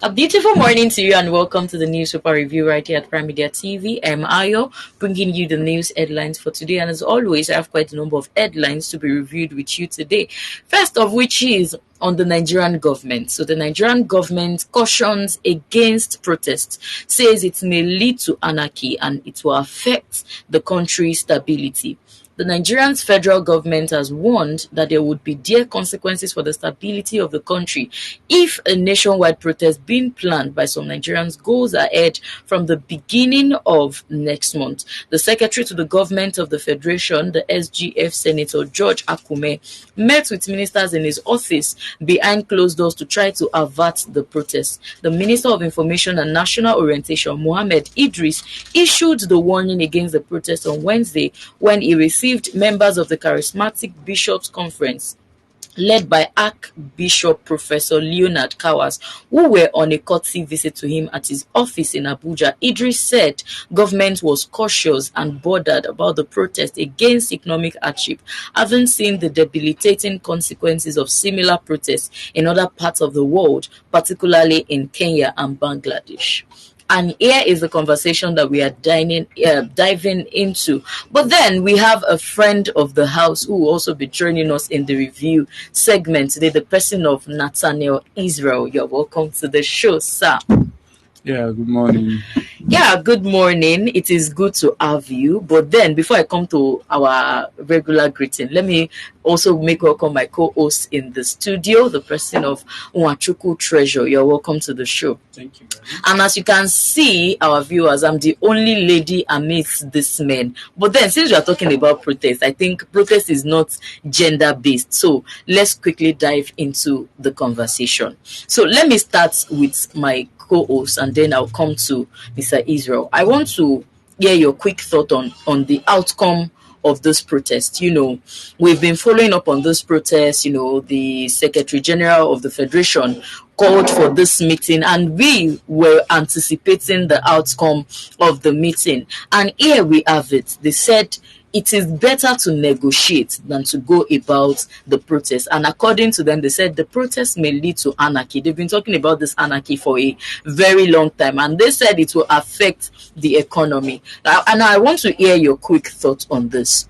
A beautiful morning to you and welcome to the newspaper review right here at Prime Media TV. I'm Ayo, bringing you the news headlines for today. And as always, I have quite a number of headlines to be reviewed with you today. First of which is on the Nigerian government. So the Nigerian government cautions against protests, says it may lead to anarchy and it will affect the country's stability. The Nigerian federal government has warned that there would be dire consequences for the stability of the country if a nationwide protest being planned by some Nigerians goes ahead from the beginning of next month. The secretary to the government of the federation, the SGF Senator George Akume, met with ministers in his office behind closed doors to try to avert the protests. The Minister of Information and National Orientation, Mohammed Idris, issued the warning against the protest on Wednesday when he received members of the Charismatic Bishops' Conference led by Archbishop Professor Leonard Kawas, who were on a courtesy visit to him at his office in Abuja. Idris said government was cautious and bothered about the protest against economic hardship, having seen the debilitating consequences of similar protests in other parts of the world, particularly in Kenya and Bangladesh. And here is the conversation that we are diving into. But then we have a friend of the house who will also be joining us in the review segment today, the person of Nathaniel Israel. You're welcome to the show, sir. Yeah, good morning. Yeah, good morning. It is good to have you. But then, before I come to our regular greeting, let me also make welcome my co-host in the studio, the person of Nwachuku Treasure. You're welcome to the show. Thank you. And as you can see, our viewers, I'm the only lady amidst these men. But then, since we are talking about protest, I think protest is not gender-based. So let's quickly dive into the conversation. So let me start with my co-host and then I'll come to Mr. Israel. I want to hear your quick thought on the outcome of this protest. You know, we've been following up on this protest. You know, the Secretary General of the Federation called for this meeting and we were anticipating the outcome of the meeting. And here we have it. They said it is better to negotiate than to go about the protest. And according to them, they said the protest may lead to anarchy. They've been talking about this anarchy for a very long time. And they said it will affect the economy. And I want to hear your quick thoughts on this.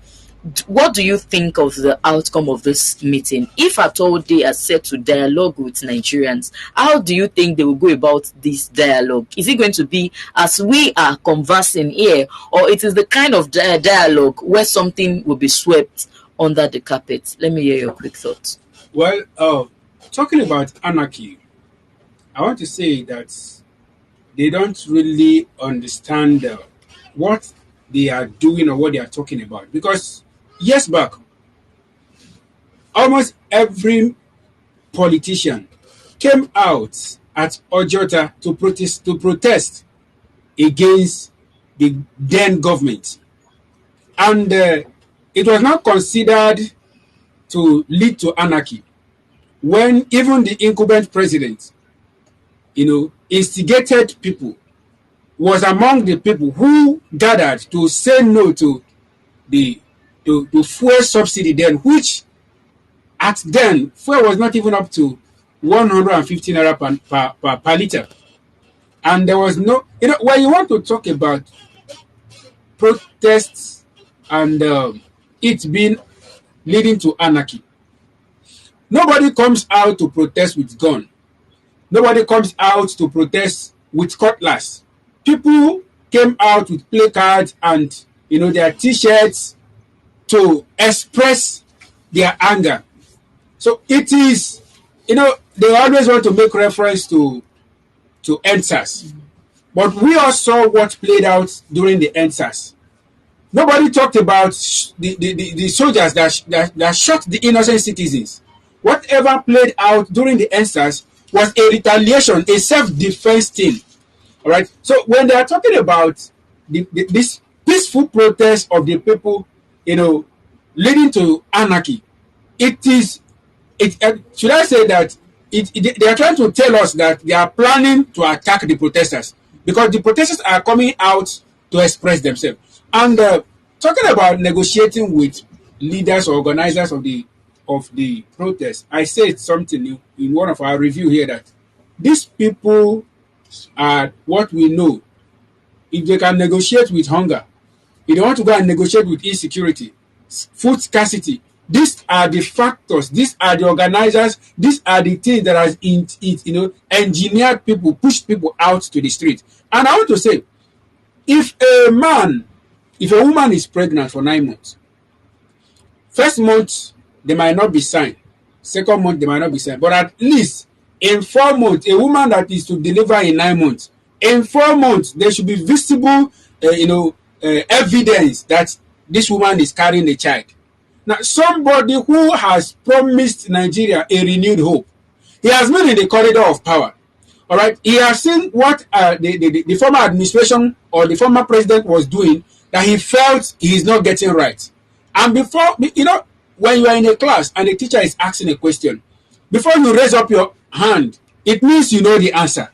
What do you think of the outcome of this meeting? If at all they are set to dialogue with Nigerians, how do you think they will go about this dialogue? Is it going to be as we are conversing here, or it is the kind of dialogue where something will be swept under the carpet? Let me hear your quick thoughts. Well, talking about anarchy, I want to say that they don't really understand what they are doing or what they are talking about. Because years back, almost every politician came out at Ojota to protest against the then government. And it was not considered to lead to anarchy when even the incumbent president, instigated people, was among the people who gathered to say no to the fuel subsidy then, which at then fuel was not even up to 150 naira per liter. And there was no, when you want to talk about protests and it being leading to anarchy, nobody comes out to protest with gun. Nobody comes out to protest with cutlass. People came out with placards and their t-shirts to express their anger. So it is, they always want to make reference to EndSARS. But we all saw what played out during the EndSARS. Nobody talked about the soldiers that shot the innocent citizens. Whatever played out during the EndSARS was a retaliation, a self-defense thing. All right. So when they are talking about this peaceful protest of the people, leading to anarchy, should I say that they are trying to tell us that they are planning to attack the protesters because the protesters are coming out to express themselves. And talking about negotiating with leaders or organizers of the protest, I said something in one of our review here that These people are what we know. If they can negotiate with hunger, if they want to go and negotiate with insecurity, food scarcity, these are the factors, these are the organizers, these are the things that has engineered people, pushed people out to the street. And I want to say, if a woman is pregnant for 9 months, first month they might not be signed, second month they might not be signed, but at least in 4 months, a woman that is to deliver in 9 months, in 4 months there should be visible evidence that this woman is carrying a child. Now, somebody who has promised Nigeria a renewed hope, he has been in the corridor of power. All right, he has seen what the former administration or the former president was doing that he felt he is not getting right. And before, when you are in a class and the teacher is asking a question, before you raise up your hand, it means you know the answer.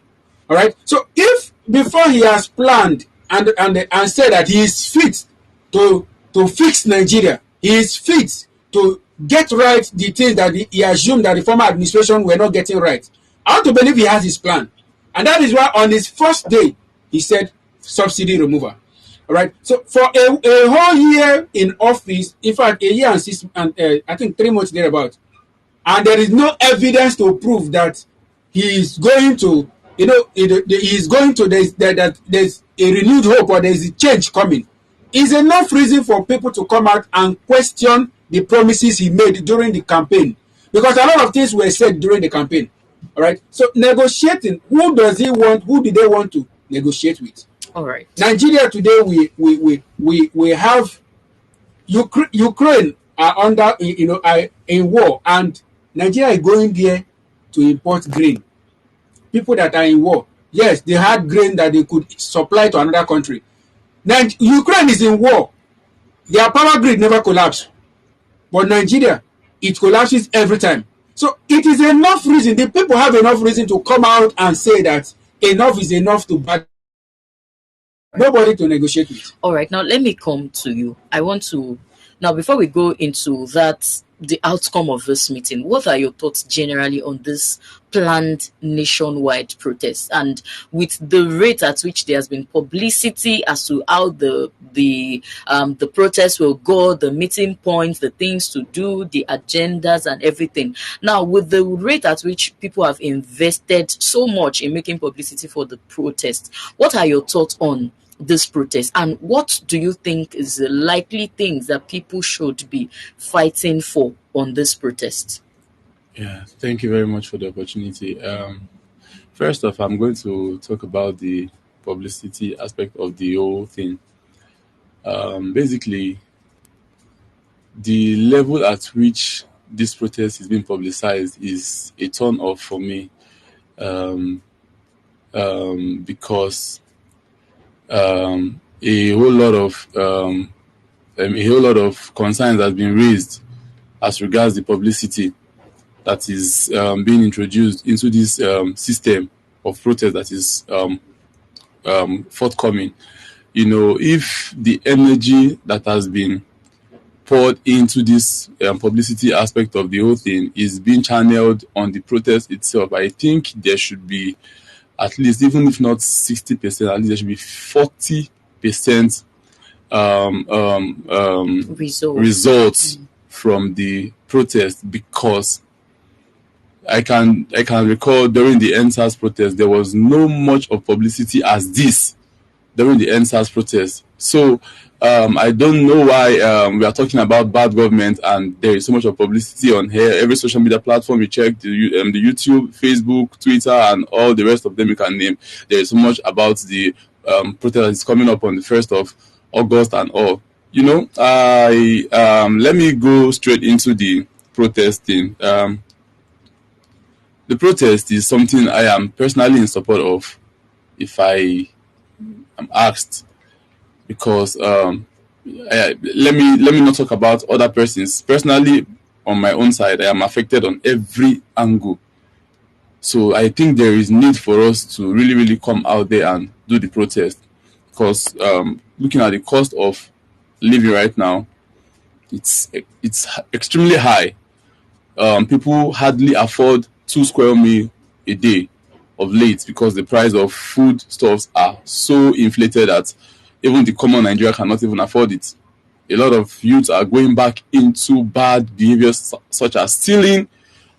All right. So if before he has planned and said that he is fit to fix Nigeria, he is fit to get right the things that he assumed that the former administration were not getting right, I want to believe he has his plan. And that is why on his first day, he said subsidy removal. All right. So for a whole year in office, in fact, a year and I think 3 months thereabout, and there is no evidence to prove that he is going to, he is going to, that there's a renewed hope or there's a change coming, is enough reason for people to come out and question the promises he made during the campaign. Because a lot of things were said during the campaign. All right. So negotiating, who does he want? Who did they want to negotiate with? All right. Nigeria today, we have Ukraine are under in war, and Nigeria is going there to import grain. People that are in war, yes, they had grain that they could supply to another country. Now Ukraine is in war. Their power grid never collapsed, but Nigeria, it collapses every time. So it is enough reason. The people have enough reason to come out and say that enough is enough to back. Nobody to negotiate with. All right, now let me come to you. I want to now, before we go into that, the outcome of this meeting, what are your thoughts generally on this planned nationwide protest, and with the rate at which there has been publicity as to how the protest will go, the meeting points, the things to do, the agendas and everything. Now, with the rate at which people have invested so much in making publicity for the protest, what are your thoughts on this protest, and what do you think is the likely things that people should be fighting for on this protest? Yeah, thank you very much for the opportunity. First off, I'm going to talk about the publicity aspect of the whole thing. Basically, the level at which this protest is being publicized is a turn off for me, because a whole lot of concerns has been raised as regards the publicity that is being introduced into this system of protest that is forthcoming. If the energy that has been poured into this publicity aspect of the whole thing is being channeled on the protest itself, I think there should be at least, even if not 60%, at least there should be 40% results from the protest, because I can recall during the NSAS protest there was no much of publicity as this during the NSAS protest. So I don't know why we are talking about bad government and there is so much of publicity on here. Every social media platform you check, the YouTube, Facebook, Twitter, and all the rest of them you can name, there is so much about the protest that is coming up on the 1st of August and all. Let me go straight into the protest thing. The protest is something I am personally in support of, if I am asked, because let me not talk about other persons. Personally, on my own side, I am affected on every angle. So I think there is need for us to really, really come out there and do the protest, because looking at the cost of living right now, it's extremely high. People hardly afford 2 square meal a day of late, because the price of food stuffs are so inflated that even the common Nigeria cannot even afford it. A lot of youths are going back into bad behaviors such as stealing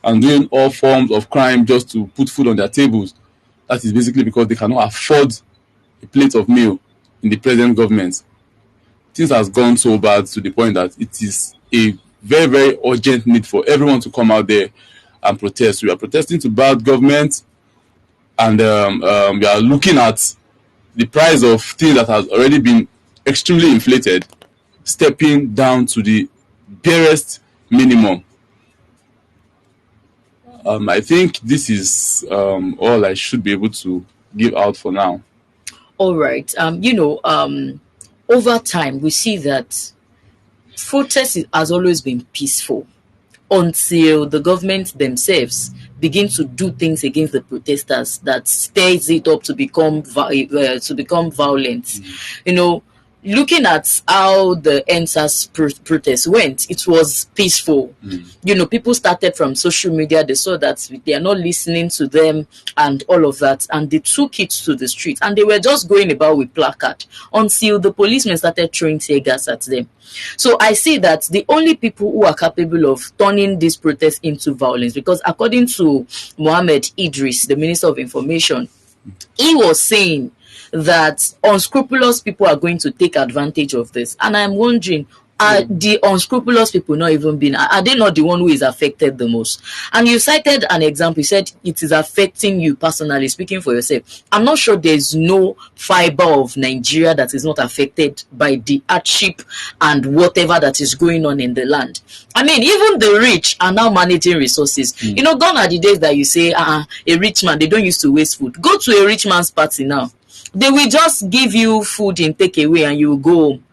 and doing all forms of crime just to put food on their tables. That is basically because they cannot afford a plate of meal in the present government. Things has gone so bad to the point that it is a very, very urgent need for everyone to come out there and protest. We are protesting to bad government, and we are looking at the price of things that has already been extremely inflated, stepping down to the barest minimum. I think this is all I should be able to give out for now. All right. Over time, we see that has always been peaceful until the government themselves begin to do things against the protesters that stirs it up to become violent. You know, looking at how the NSAS protest went, it was peaceful. People started from social media, they saw that they are not listening to them and all of that, and they took it to the street, and they were just going about with placard until the policemen started throwing tear gas at them. So I see that the only people who are capable of turning this protest into violence, because according to Mohammed Idris, the Minister of Information, he was saying that unscrupulous people are going to take advantage of this. And I'm wondering, are the unscrupulous people not even being, are they not the one who is affected the most? And you cited an example, you said it is affecting you personally, speaking for yourself. I'm not sure there's no fiber of Nigeria that is not affected by the hardship and whatever that is going on in the land. I mean, even the rich are now managing resources. Gone are the days that you say, a rich man, they don't used to waste food. Go to a rich man's party now. They will just give you food in takeaway and you will go home.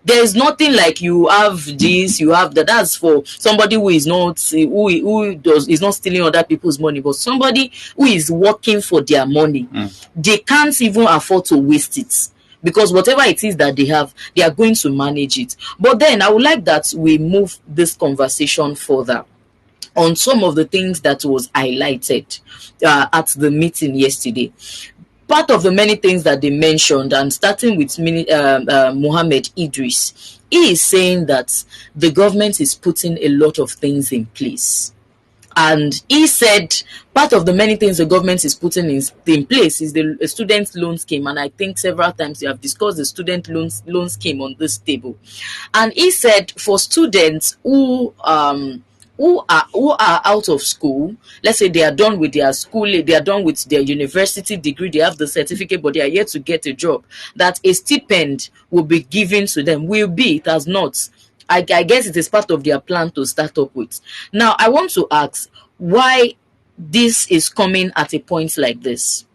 There's nothing like you have this, you have that. That's for somebody who is not is not stealing other people's money, but somebody who is working for their money. They can't even afford to waste it, because whatever it is that they have, they are going to manage it. But then I would like that we move this conversation further on some of the things that was highlighted at the meeting yesterday. Part of the many things that they mentioned, and starting with Mohammed Idris, he is saying that the government is putting a lot of things in place. And he said part of the many things the government is putting in place is the student loan scheme. And I think several times you have discussed the student loan scheme on this table. And he said for students who are out of school, let's say they are done with their school, they are done with their university degree, they have the certificate, but they are yet to get a job, that a stipend will be given to them. It has not. I guess it is part of their plan to start up with. Now, I want to ask why this is coming at a point like this.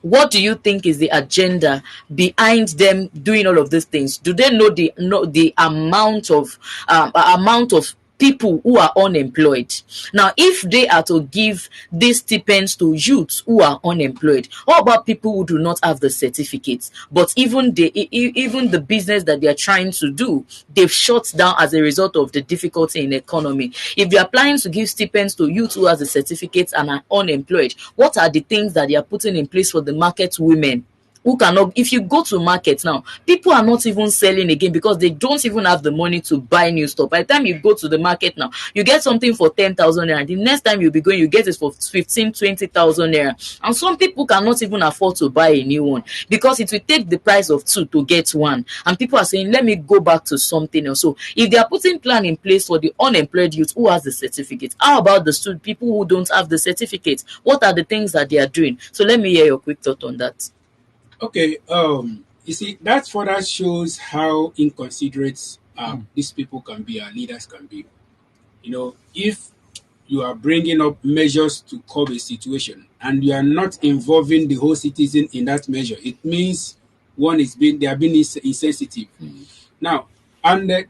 What do you think is the agenda behind them doing all of these things? Do they know the amount of people who are unemployed? Now, if they are to give these stipends to youths who are unemployed, what about people who do not have the certificates, but even the business that they are trying to do, they've shut down as a result of the difficulty in the economy? If they are planning to give stipends to youths who have the certificates and are unemployed, what are the things that they are putting in place for the market women who cannot? If you go to market now, people are not even selling again because they don't even have the money to buy new stuff. By the time you go to the market now, you get something for 10,000 naira. The next time you'll be going, you get it for 15, 20,000 naira. And some people cannot even afford to buy a new one because it will take the price of two to get one. And people are saying, let me go back to something else. So if they are putting plan in place for the unemployed youth who has the certificate, how about the people who don't have the certificate? What are the things that they are doing? So let me hear your quick thought on that. Okay, you see, that further shows how inconsiderate these people can be, our leaders can be. If you are bringing up measures to curb a situation and you are not involving the whole citizen in that measure, it means they are being insensitive. Now, and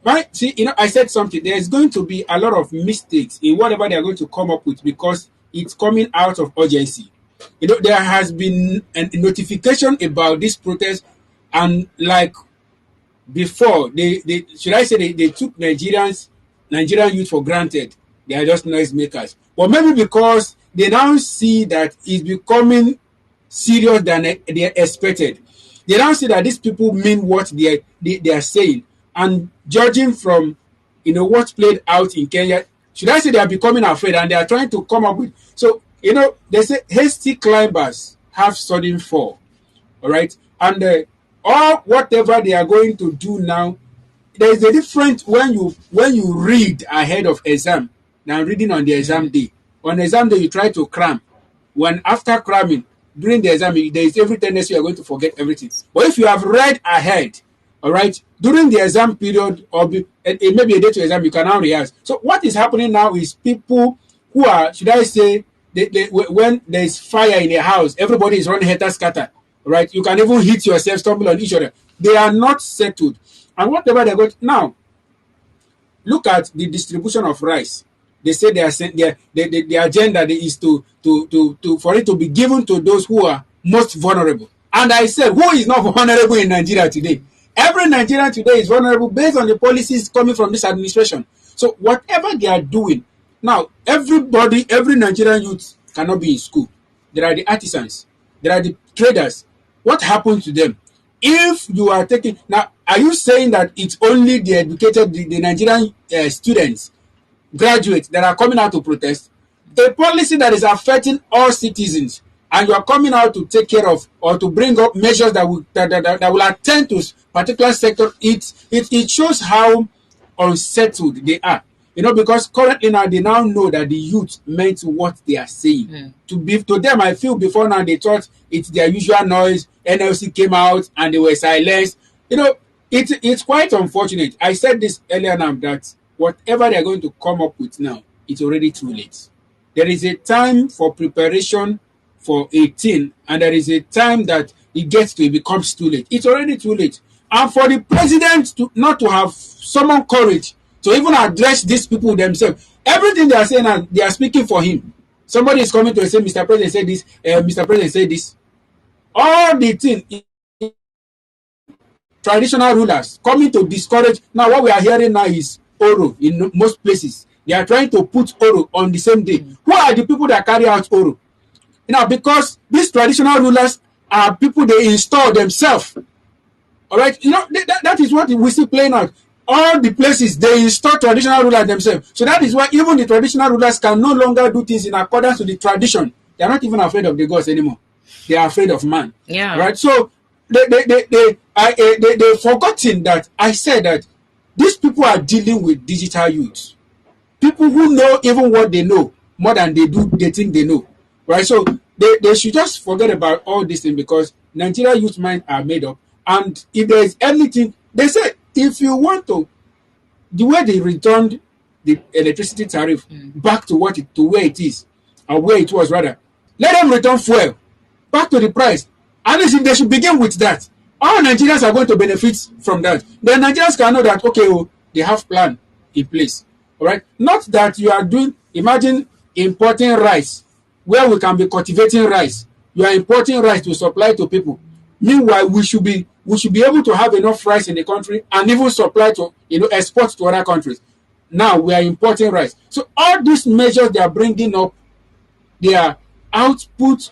I said something. There's going to be a lot of mistakes in whatever they are going to come up with because it's coming out of urgency. There has been a notification about this protest, and like before, they took Nigerian youth for granted. They are just noisemakers. But maybe because they now see that it's becoming serious than they expected. They now see that these people mean what they are saying. And judging from what played out in Kenya, should I say they are becoming afraid and they are trying to come up with, so they say hasty climbers have sudden fall. All right. And or whatever they are going to do now, there is a difference when you read ahead of exam than reading on the exam day. On exam day, you try to cram. When after cramming, during the exam, there is every tendency you are going to forget everything. But if you have read ahead, all right, during the exam period, or maybe a day to exam, you can now rehearse. So what is happening now is people who are, should I say, when there is fire in a house, everybody is running helter scatter, right? You can even hit yourself, stumble on each other. They are not settled. And whatever they got now, look at the distribution of rice. They say the agenda is to for it to be given to those who are most vulnerable. And I said, who is not vulnerable in Nigeria today? Every Nigerian today is vulnerable based on the policies coming from this administration. So whatever they are doing now, every Nigerian youth cannot be in school. There are the artisans, there are the traders. What happens to them? If you are taking now, are you saying that it's only the educated, the Nigerian students, graduates that are coming out to protest? A policy that is affecting all citizens, and you are coming out to take care of or to bring up measures that will attend to particular sector. It shows how unsettled they are. Because currently now they now know that the youth meant what they are saying. To them, I feel before now they thought it's their usual noise. NLC came out and they were silenced. It's quite unfortunate. I said this earlier now that whatever they are going to come up with now, it's already too late. There is a time for preparation for 18, and there is a time that it becomes too late. It's already too late. And for the president not to have summoned courage to even address these people themselves, everything they are saying, and they are speaking for him. Somebody is coming to say, Mr. President said this, Mr. President said this. All the thing, traditional rulers coming to discourage. Now what we are hearing now is Oro in most places. They are trying to put Oro on the same day. Who are the people that carry out Oro? Because these traditional rulers are people they install themselves. All right, that is what we see playing out. All the places they install traditional rulers themselves. So that is why even the traditional rulers can no longer do things in accordance with the tradition. They are not even afraid of the gods anymore. They are afraid of man. Yeah. Right. So they forgotten that I said that these people are dealing with digital youth. People who know even what they know more than they think they know. Right. So they should just forget about all these things, because Nigeria youth minds are made up. And if there is anything, they say, if you want to, the way they returned the electricity tariff back to where it is, or where it was rather, let them return fuel back to the price. At least if they should begin with that, all Nigerians are going to benefit from that. Then Nigerians can know that, okay, they have plan in place. All right, not that you are doing. Imagine importing rice where we can be cultivating rice. You are importing rice to supply to people. Meanwhile, we should be able to have enough rice in the country and even supply to export to other countries. Now we are importing rice. So all these measures they are bringing up, they are output,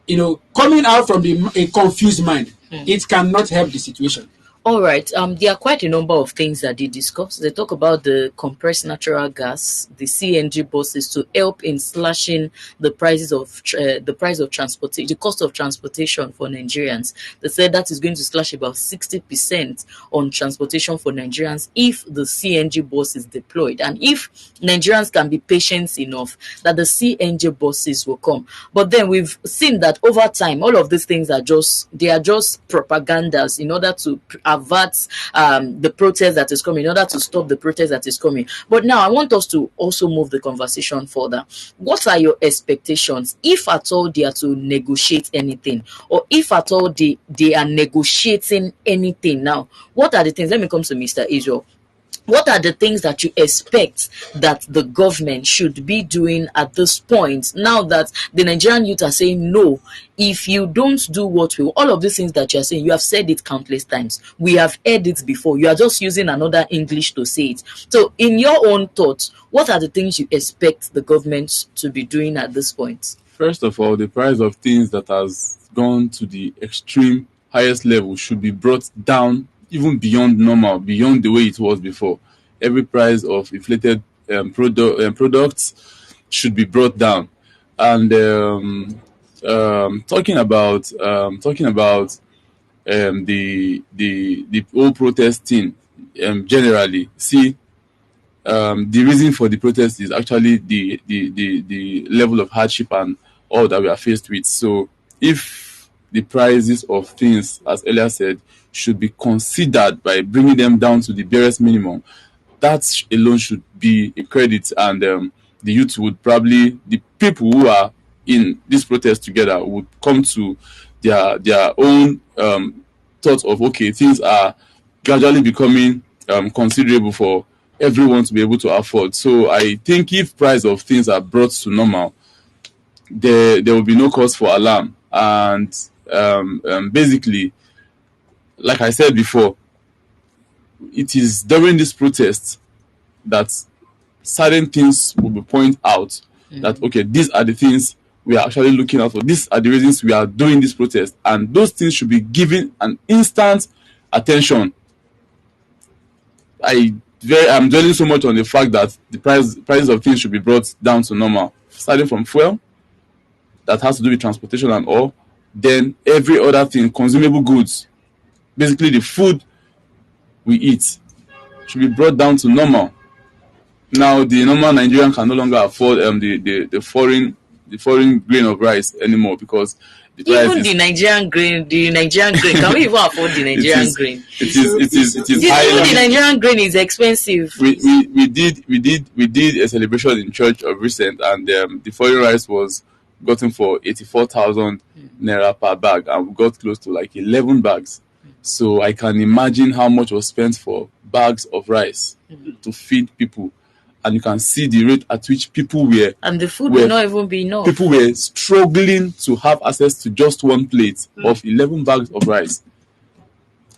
coming out from a confused mind. It cannot help the situation. All right. There are quite a number of things that they discuss. They talk about the compressed natural gas, the CNG buses, to help in slashing the prices of transportation, the cost of transportation for Nigerians. They said that is going to slash about 60% on transportation for Nigerians if the CNG bus is deployed, and if Nigerians can be patient enough that the CNG buses will come. But then we've seen that over time, all of these things are just propagandas in order to avert the protest that is coming, in order to stop the protest that is coming. But now I want us to also move the conversation further. What are your expectations, if at all they are to negotiate anything, or if at all they are negotiating anything now? What are the things? Let me come to Mr. Israel. what are the things that you expect that the government should be doing at this point, now that the Nigerian youth are saying no? If you don't do what we, all of these things that you're saying, you have said it countless times, we have heard it before, you are just using another English to say it. So in your own thoughts, what are the things you expect the government to be doing at this point? First of all, the price of things that has gone to the extreme highest level should be brought down even beyond normal, beyond the way it was before. Every price of inflated products should be brought down. And talking about the whole protest thing, generally, see, the reason for the protest is actually the level of hardship and all that we are faced with. So if the prices of things, as earlier said, should be considered by bringing them down to the barest minimum, that alone should be a credit. And the youth would probably, the people who are in this protest together would come to their own thoughts of, okay, things are gradually becoming considerable for everyone to be able to afford. So I think if price of things are brought to normal, there will be no cause for alarm. And basically, like I said before, it is during this protest that certain things will be pointed out, that okay, these are the things we are actually looking out for, these are the reasons we are doing this protest, and those things should be given an instant attention. I'm dwelling so much on the fact that the prices of things should be brought down to normal, starting from fuel that has to do with transportation and all, then every other thing, consumable goods, basically the food we eat, should be brought down to normal. Now the normal Nigerian can no longer afford the foreign grain of rice anymore, because the price Even is, the Nigerian grain, can we even afford the Nigerian grain? it is Even the highly. Nigerian grain is expensive. We did a celebration in church of recent, and the foreign rice was gotten for 84,000 naira per bag, and we got close to like 11 bags. So I can imagine how much was spent for bags of rice to feed people, and you can see the rate at which people were, And the food will not even be enough. people were struggling to have access to just one plate of 11 bags of rice.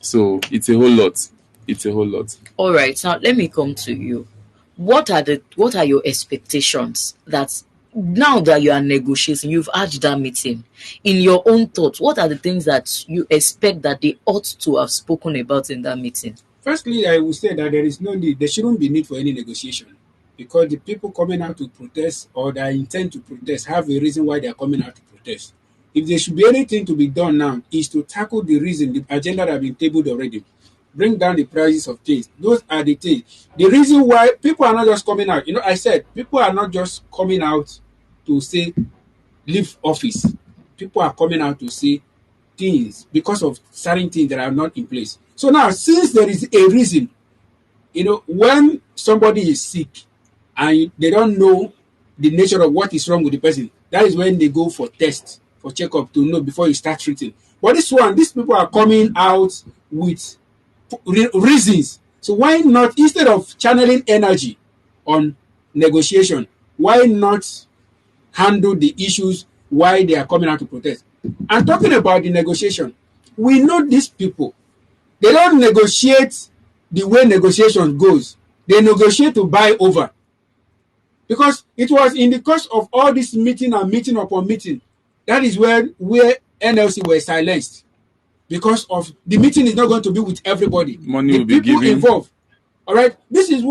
So it's a whole lot. It's a whole lot. All right, now let me come to you. What are your expectations that now that you are negotiating, you've had that meeting, in your own thoughts, what are the things that you expect that they ought to have spoken about in that meeting? Firstly, I would say that there is no need, there shouldn't be need for any negotiation, because the people coming out to protest or that intend to protest have a reason why they are coming out to protest. If there should be anything to be done now, is to tackle the reason, the agenda that have been tabled already. Bring down the prices of things. Those are the things. The reason why people are not just coming out. I said people are not just coming out to say leave office. People are coming out to say things because of certain things that are not in place. So now, since there is a reason, when somebody is sick and they don't know the nature of what is wrong with the person, that is when they go for tests, for checkup to know before you start treating. But these people are coming out with reasons. So why not, instead of channeling energy on negotiation, why not handle the issues why they are coming out to protest? And talking about the negotiation, we know these people, they don't negotiate the way negotiation goes. They negotiate to buy over. Because it was in the course of all this meeting and meeting upon meeting, that is where NLC were silenced. Because of the meeting is not going to be with everybody. Money the will be people given. involved. All right, this is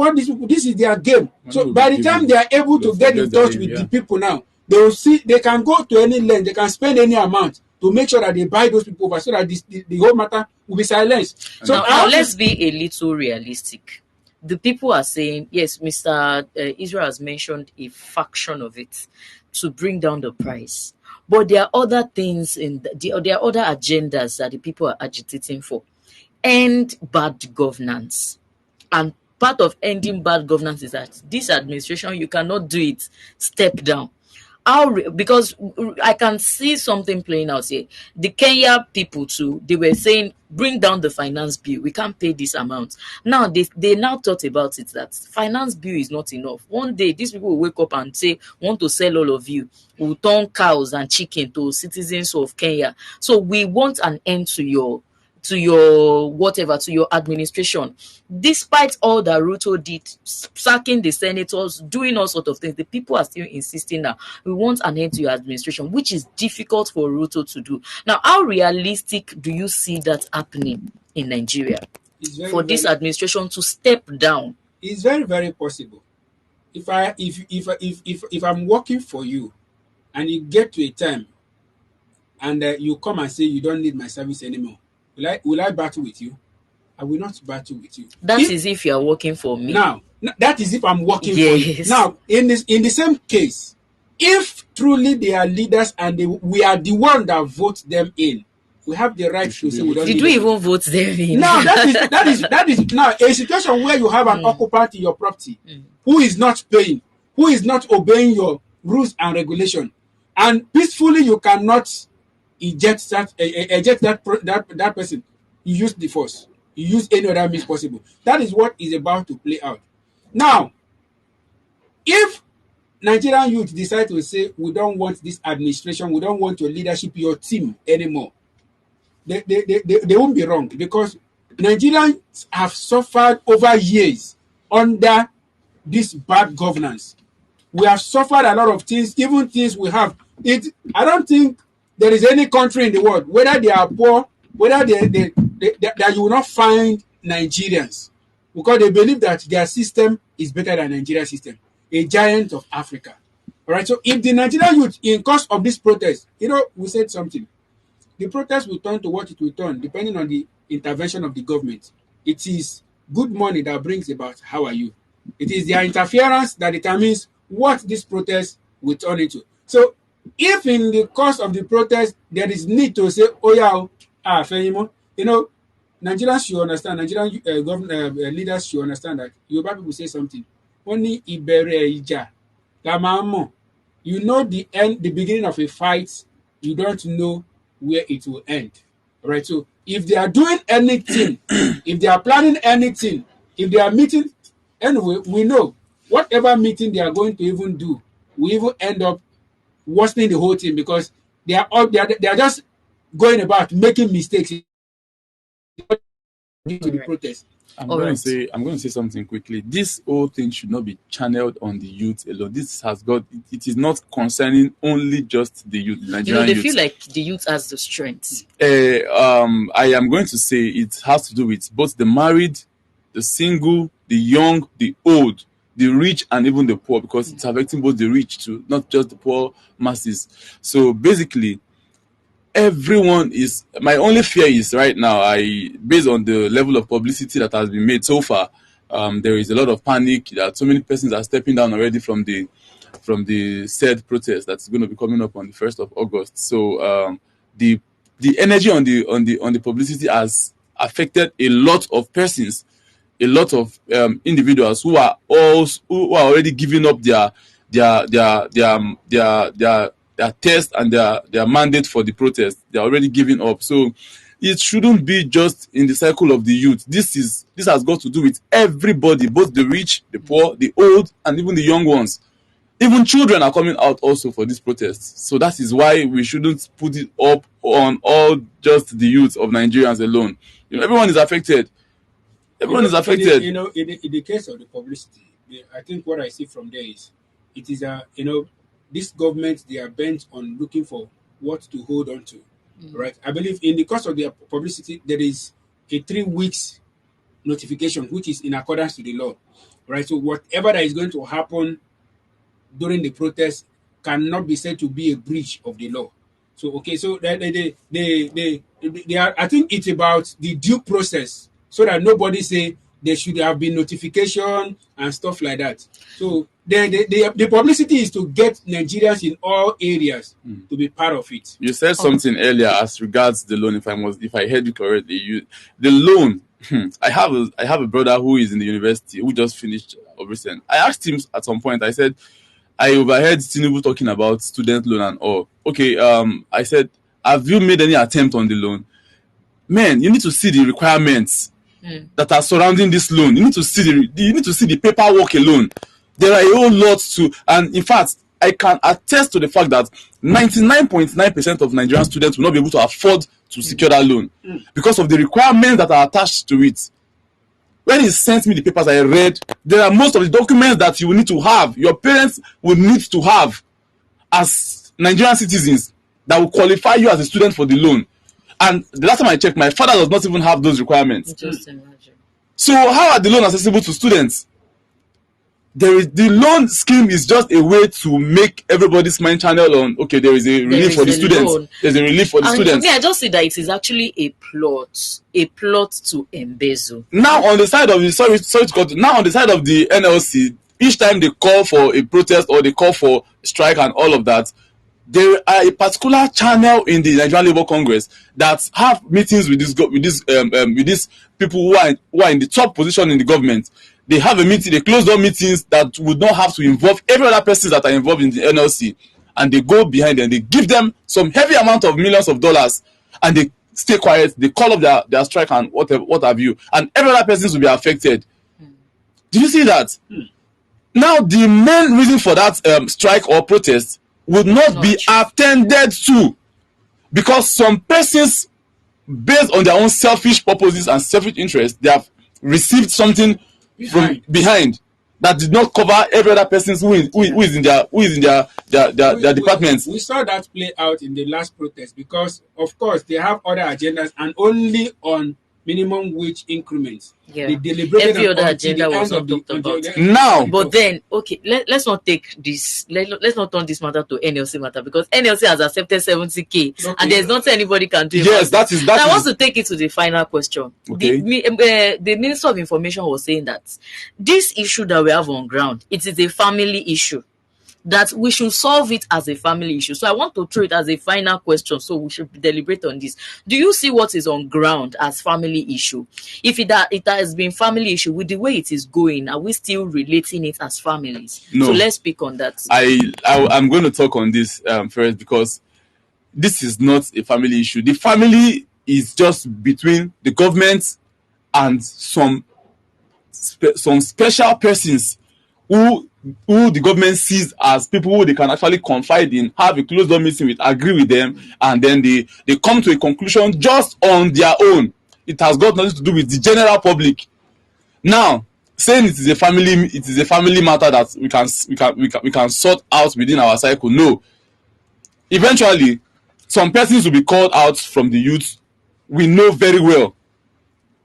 their game. So by the time they are able to get in touch with the people now, they will see, they can go to any length, they can spend any amount to make sure that they buy those people over, so that the whole matter will be silenced. So now let's be a little realistic. The people are saying, yes, Mr. Israel has mentioned a fraction of it to bring down the price. But there are other things there are other agendas that the people are agitating for. End bad governance. And part of ending bad governance is that this administration, you cannot do it step down. Because I can see something playing out here. The Kenya people too, they were saying, bring down the finance bill. We can't pay this amount. Now they now thought about it that finance bill is not enough. One day these people will wake up and say, want to sell all of you. We'll turn cows and chicken to citizens of Kenya. So we want an end to your whatever, to your administration. Despite all that Ruto did, sacking the senators, doing all sorts of things, the people are still insisting that we want an end to your administration, which is difficult for Ruto to do. Now, how realistic do you see that happening in Nigeria for this administration to step down? It's very, very possible. If I'm working for you and you get to a time and you come and say you don't need my service anymore, will I battle with you? I will not battle with you. That is if you are working for me. Now, that is if I'm working for you. Yes. Now, in the same case, if truly they are leaders and we are the one that vote them in, we have the right to say we don't. Did we even vote them in? Now that is now a situation where you have an occupant in your property who is not paying, who is not obeying your rules and regulation, and peacefully you cannot eject that person. You use the force. You use any other means possible. That is what is about to play out. Now, if Nigerian youth decide to say we don't want this administration, we don't want your leadership, your team anymore, they won't be wrong, because Nigerians have suffered over years under this bad governance. We have suffered a lot of things, even things we have. I don't think there is any country in the world, whether they are poor, whether that you will not find Nigerians, because they believe that their system is better than Nigeria's system, a giant of Africa. All right. So if the Nigerian youth, in course of this protest, we said something. The protest will turn to what it will turn, depending on the intervention of the government. It is good money that brings about how are you. It is their interference that determines what this protest will turn into. So if in the course of the protest there is need to say, oh yeah, Fenimo, Nigerians should understand, Nigerian leaders should understand that Yoruba people say something. Only Ibere Ija, Lamamo. You know the beginning of a fight, you don't know where it will end. All right. So if they are doing anything, if they are planning anything, if they are meeting, anyway, we know whatever meeting they are going to even do, we even end up worsening the whole thing, because they are just going about making mistakes due to the protest. I'm going to say something quickly. This whole thing should not be channeled on the youth alone. It is not concerning only just the youth, the Nigerian they youth. feel like the youth has the strength. I am going to say it has to do with both the married, the single, the young, the old, the rich, and even the poor, because it's affecting both the rich too, not just the poor masses. So basically, everyone is. My only fear is right now, based on the level of publicity that has been made so far, there is a lot of panic that so many persons are stepping down already from the said protest that's going to be coming up on the 1st of August. So the energy on the publicity has affected a lot of persons, a lot of individuals who are already giving up their test and their mandate for the protest. They're already giving up. So it shouldn't be just in the cycle of the youth. This has got to do with everybody, both the rich, the poor, the old, and even the young ones. Even children are coming out also for this protest. So that is why we shouldn't put it up on all just the youth of Nigerians alone. Everyone is affected. Everyone is affected. In the case of the publicity, I think what I see from there is, it is this government, they are bent on looking for what to hold on to, right? I believe in the course of their publicity, there is a 3 weeks notification, which is in accordance to the law, right? So whatever that is going to happen during the protest cannot be said to be a breach of the law. So so they are. I think it's about the due process, so that nobody say there should have been notification and stuff like that. So the publicity is to get Nigerians in all areas to be part of it. You said something earlier as regards the loan. If I heard you correctly, the loan. I have a brother who is in the university who just finished recent. I asked him at some point. I said, I overheard Tinubu talking about student loan and all. Okay, I said, have you made any attempt on the loan? Man, you need to see the requirements that are surrounding this loan. You need to see the paperwork alone. There are a whole lot to, and in fact, I can attest to the fact that 99.9% of Nigerian students will not be able to afford to secure that loan because of the requirements that are attached to it. When he sent me the papers I read, there are most of the documents that you will need to have, your parents will need to have as Nigerian citizens that will qualify you as a student for the loan. And the last time I checked, my father does not even have those requirements. Just imagine. So how are the loans accessible to students? The loan scheme is just a way to make everybody's mind channel on, okay, there is a relief for the students. There's a relief for the students. I just see that it is actually a plot to embezzle. Now on the side of the now on the side of the NLC, each time they call for a protest or they call for strike and all of that, there are a particular channel in the Nigerian Labour Congress that have meetings with these people who are in the top position in the government. They have a meeting, they close door meetings that would not have to involve every other person that are involved in the NLC, and they go behind them, they give them some heavy amount of millions of dollars, and they stay quiet, they call up their strike and what have you, and every other person will be affected. Do you see that? Now the main reason for that strike or protest would not be attended to, because some persons, based on their own selfish purposes and selfish interests, they have received something from behind that did not cover every other person who is in their departments. We saw that play out in the last protest because, of course, they have other agendas and only on minimum wage increments. Yeah. They deliberated every other agenda was not talked about. Now, but then, okay, let's not take this. Let's not turn this matter to NLC matter, because NLC has accepted 70K, okay, and there's nothing anybody can do. Yes, that is. I want to take it to the final question. Okay. The Minister of Information was saying that this issue that we have on ground, it is a family issue, that we should solve it as a family issue. So I want to throw it as a final question, so we should deliberate on this. Do you see what is on ground as family issue? If it has been family issue, with the way it is going, are we still relating it as families? No. So let's speak on that. I'm going to talk on this first, because this is not a family issue. The family is just between the government and some special persons who the government sees as people who they can actually confide in, have a closed door meeting with, agree with them, and then they come to a conclusion just on their own. It has got nothing to do with the general public. Now, saying it is a family matter that we can sort out within our cycle. No. Eventually, some persons will be called out from the youth. We know very well.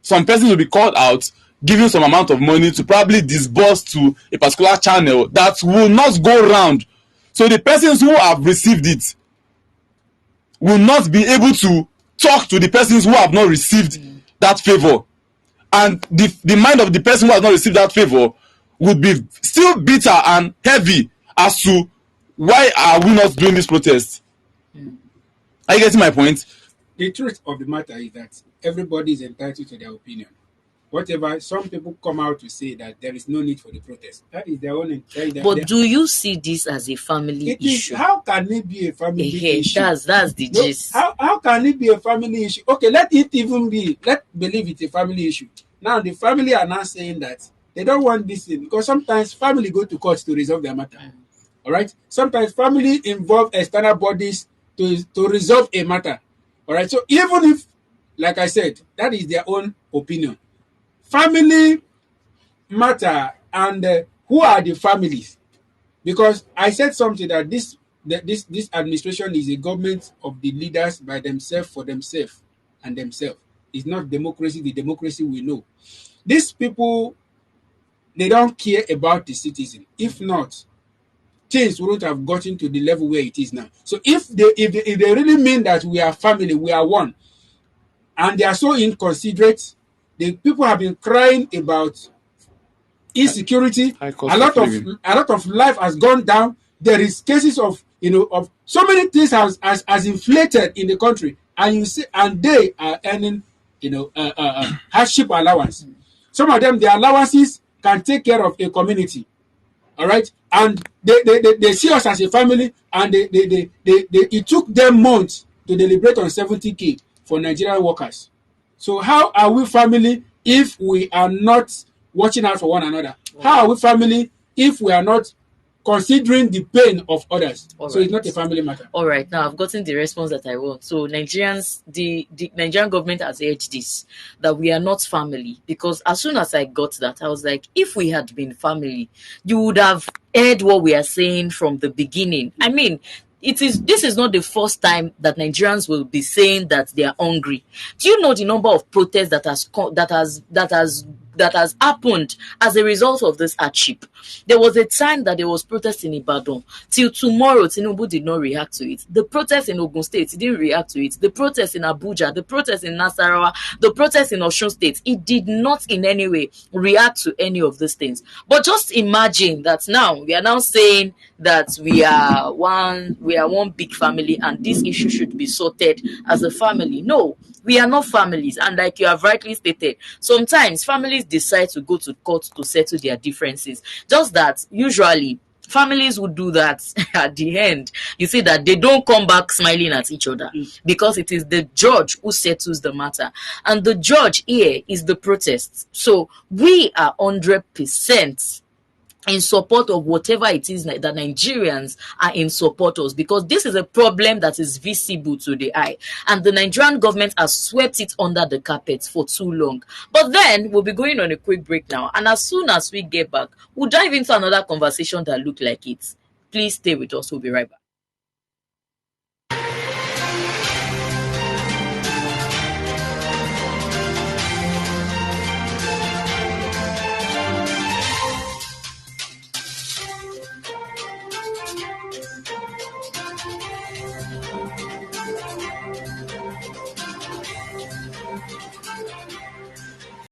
Some persons will be called out, giving some amount of money to probably disburse to a particular channel that will not go round. So the persons who have received it will not be able to talk to the persons who have not received that favor. And the mind of the person who has not received that favor would be still bitter and heavy as to why are we not doing this protest. Are you getting my point? The truth of the matter is that everybody is entitled to their opinion. Whatever, some people come out to say that there is no need for the protest. That is their own. But do you see this as a family issue? How can it be a family issue? That's the gist. How can it be a family issue? Okay, let's believe it's a family issue. Now the family are now saying that they don't want this thing, because sometimes family go to court to resolve their matter. All right. Sometimes family involve external bodies to resolve a matter. All right. So even if, like I said, that is their own opinion. Family matter, and who are the families? Because I said something that this administration is a government of the leaders by themselves, for themselves, and themselves. It's not democracy, the democracy we know. These people, they don't care about the citizen. If not, things wouldn't have gotten to the level where it is now. So if they really mean that we are family, we are one, and they are so inconsiderate, the people have been crying about insecurity. A lot of life has gone down. There is cases of so many things has inflated in the country, and you see, and they are earning hardship allowance. Some of them, the allowances can take care of a community. All right, and they see us as a family, and it took them months to deliberate on 70K for Nigerian workers. So how are we family if we are not watching out for one another? How are we family if we are not considering the pain of others? So it's not a family matter. All right, now I've gotten the response that I want. So Nigerians, the Nigerian government has urged this, that we are not family, because as soon as I got that, I was like, if we had been family, you would have heard what we are saying from the beginning. I mean, this is not the first time that Nigerians will be saying that they are hungry. Do you know the number of protests that has happened as a result of this hardship? There was a time that there was protest in Ibadan. Till tomorrow, Tinubu did not react to it. The protest in Ogun State, he didn't react to it. The protest in Abuja, the protest in Nasarawa, the protest in Osun State, it did not in any way react to any of these things. But just imagine that now we are now saying that we are one big family, and this issue should be sorted as a family. No, we are not families, and like you have rightly stated, sometimes families decide to go to court to settle their differences. Just that usually families would do that at the end. You see that they don't come back smiling at each other, because it is the judge who settles the matter, and the judge here is the protest. So we are 100% in support of whatever it is that Nigerians are in support of, because this is a problem that is visible to the eye, and the Nigerian government has swept it under the carpet for too long. But then we'll be going on a quick break now, and as soon as we get back, we'll dive into another conversation that look like it. Please stay with us. We'll be right back.